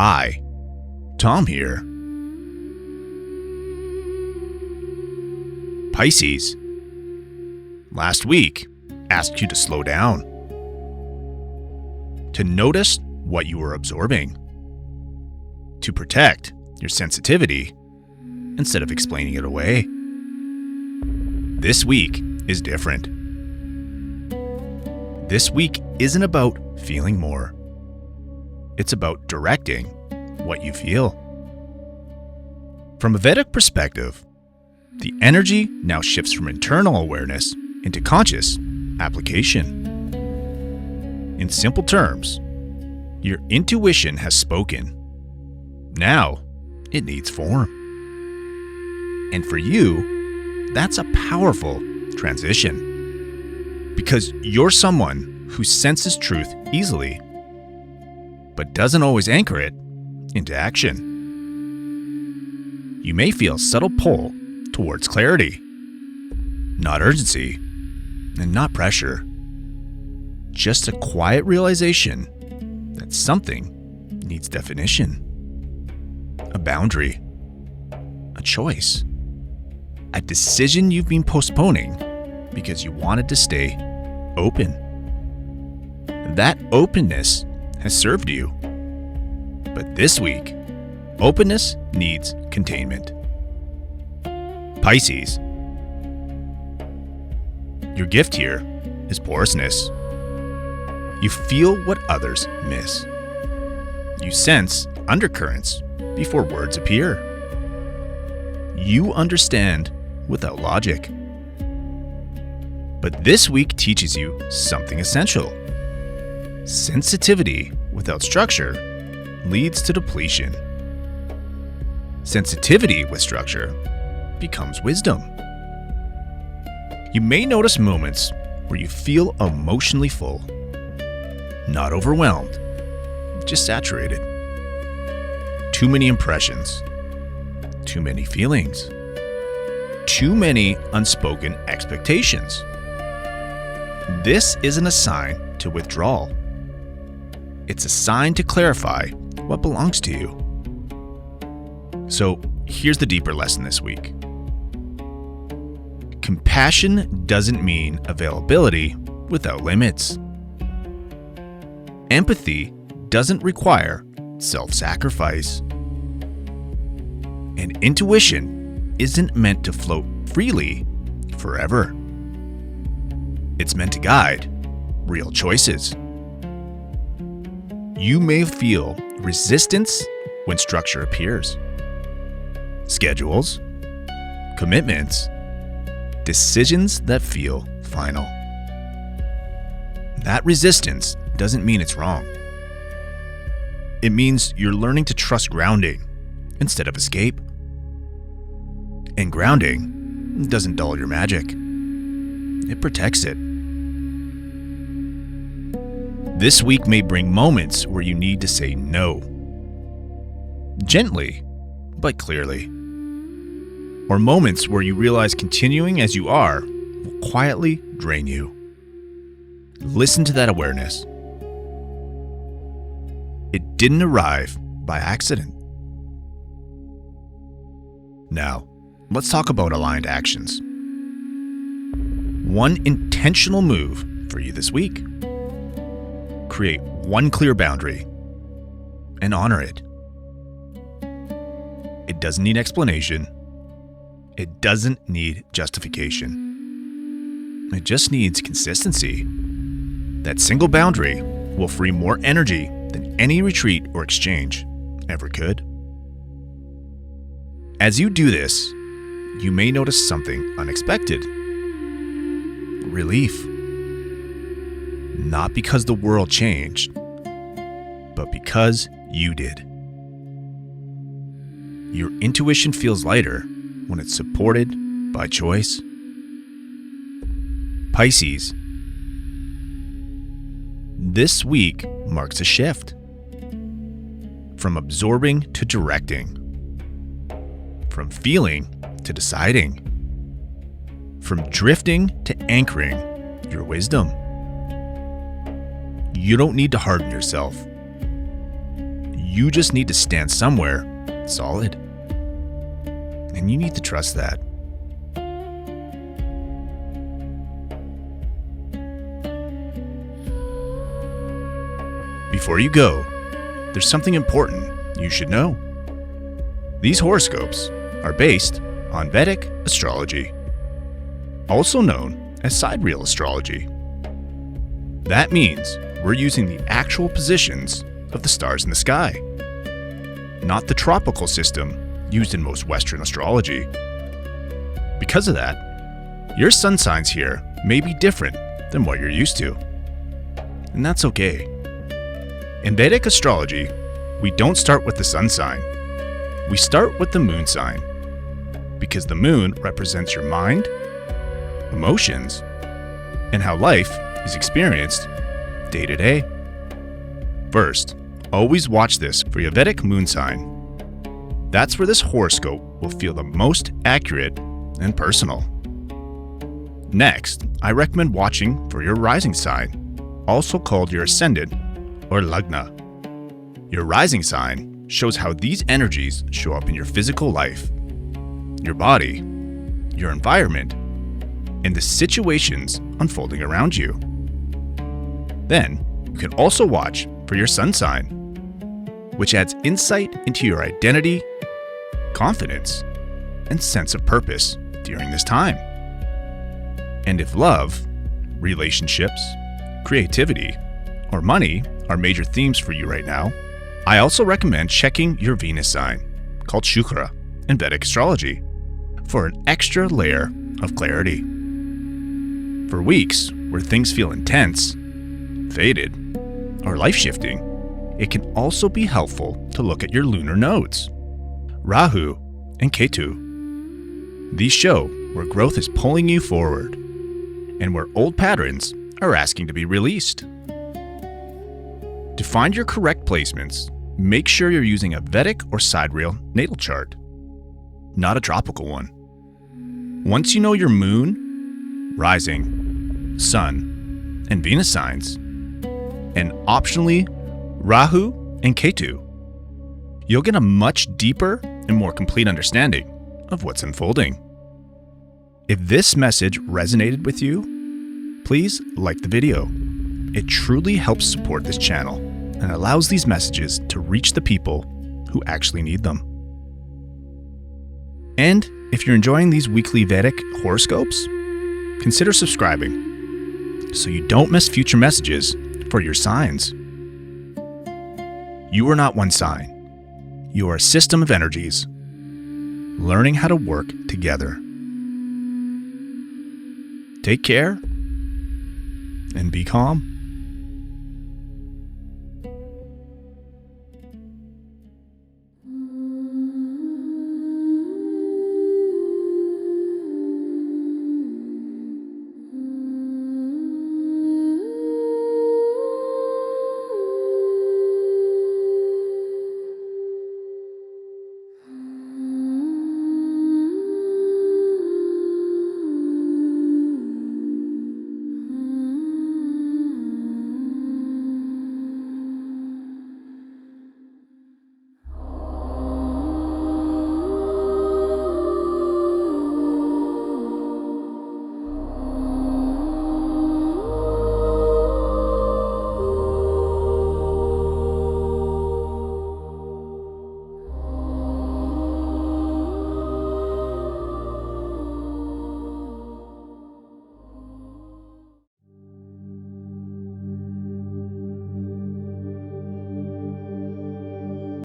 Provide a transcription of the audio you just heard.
Hi, Tom here. Pisces, last week asked you to slow down, to notice what you were absorbing, to protect your sensitivity instead of explaining it away. This week is different. This week isn't about feeling more. It's about directing what you feel. From a Vedic perspective, the energy now shifts from internal awareness into conscious application. In simple terms, your intuition has spoken. Now it needs form. And for you, that's a powerful transition. Because you're someone who senses truth easily, but doesn't always anchor it into action. You may feel subtle pull towards clarity, not urgency, and not pressure. Just a quiet realization that something needs definition. A boundary, a choice, a decision you've been postponing because you wanted to stay open. That openness has served you. But this week, openness needs containment. Pisces, your gift here is porousness. You feel what others miss. You sense undercurrents before words appear. You understand without logic. But this week teaches you something essential. Sensitivity without structure leads to depletion. Sensitivity with structure becomes wisdom. You may notice moments where you feel emotionally full, not overwhelmed, just saturated. Too many impressions, too many feelings, too many unspoken expectations. This isn't a sign to withdrawal. It's a sign to clarify what belongs to you. So here's the deeper lesson this week. Compassion doesn't mean availability without limits. Empathy doesn't require self-sacrifice. And intuition isn't meant to float freely forever. It's meant to guide real choices. You may feel resistance when structure appears. Schedules, commitments, decisions that feel final. That resistance doesn't mean it's wrong. It means you're learning to trust grounding instead of escape. And grounding doesn't dull your magic. It protects it. This week may bring moments where you need to say no. Gently, but clearly. Or moments where you realize continuing as you are will quietly drain you. Listen to that awareness. It didn't arrive by accident. Now, let's talk about aligned actions. One intentional move for you this week. Create one clear boundary and honor it. It doesn't need explanation. It doesn't need justification. It just needs consistency. That single boundary will free more energy than any retreat or exchange ever could. As you do this, you may notice something unexpected. Relief. Not because the world changed, but because you did. Your intuition feels lighter when it's supported by choice. Pisces, this week marks a shift from absorbing to directing, from feeling to deciding, from drifting to anchoring your wisdom. You don't need to harden yourself. You just need to stand somewhere solid. And you need to trust that. Before you go, there's something important you should know. These horoscopes are based on Vedic astrology, also known as sidereal astrology. That means we're using the actual positions of the stars in the sky, not the tropical system used in most Western astrology. Because of that, your sun signs here may be different than what you're used to. And that's okay. In Vedic astrology, we don't start with the sun sign. We start with the moon sign, because the moon represents your mind, emotions, and how life is experienced day to day. First, always watch this for your Vedic moon sign. That's where this horoscope will feel the most accurate and personal. Next, I recommend watching for your rising sign, also called your ascendant or lagna. Your rising sign shows how these energies show up in your physical life, your body, your environment, and the situations unfolding around you. Then, you can also watch for your sun sign, which adds insight into your identity, confidence, and sense of purpose during this time. And if love, relationships, creativity, or money are major themes for you right now, I also recommend checking your Venus sign, called Shukra in Vedic astrology, for an extra layer of clarity. For weeks where things feel intense, faded, or life-shifting, it can also be helpful to look at your lunar nodes, Rahu and Ketu. These show where growth is pulling you forward and where old patterns are asking to be released. To find your correct placements, make sure you're using a Vedic or sidereal natal chart, not a tropical one. Once you know your moon, rising, sun, and Venus signs, and optionally Rahu and Ketu, you'll get a much deeper and more complete understanding of what's unfolding. If this message resonated with you, please like the video. It truly helps support this channel and allows these messages to reach the people who actually need them. And if you're enjoying these weekly Vedic horoscopes, consider subscribing so you don't miss future messages for your signs. You are not one sign. You are a system of energies, learning how to work together. Take care and be calm.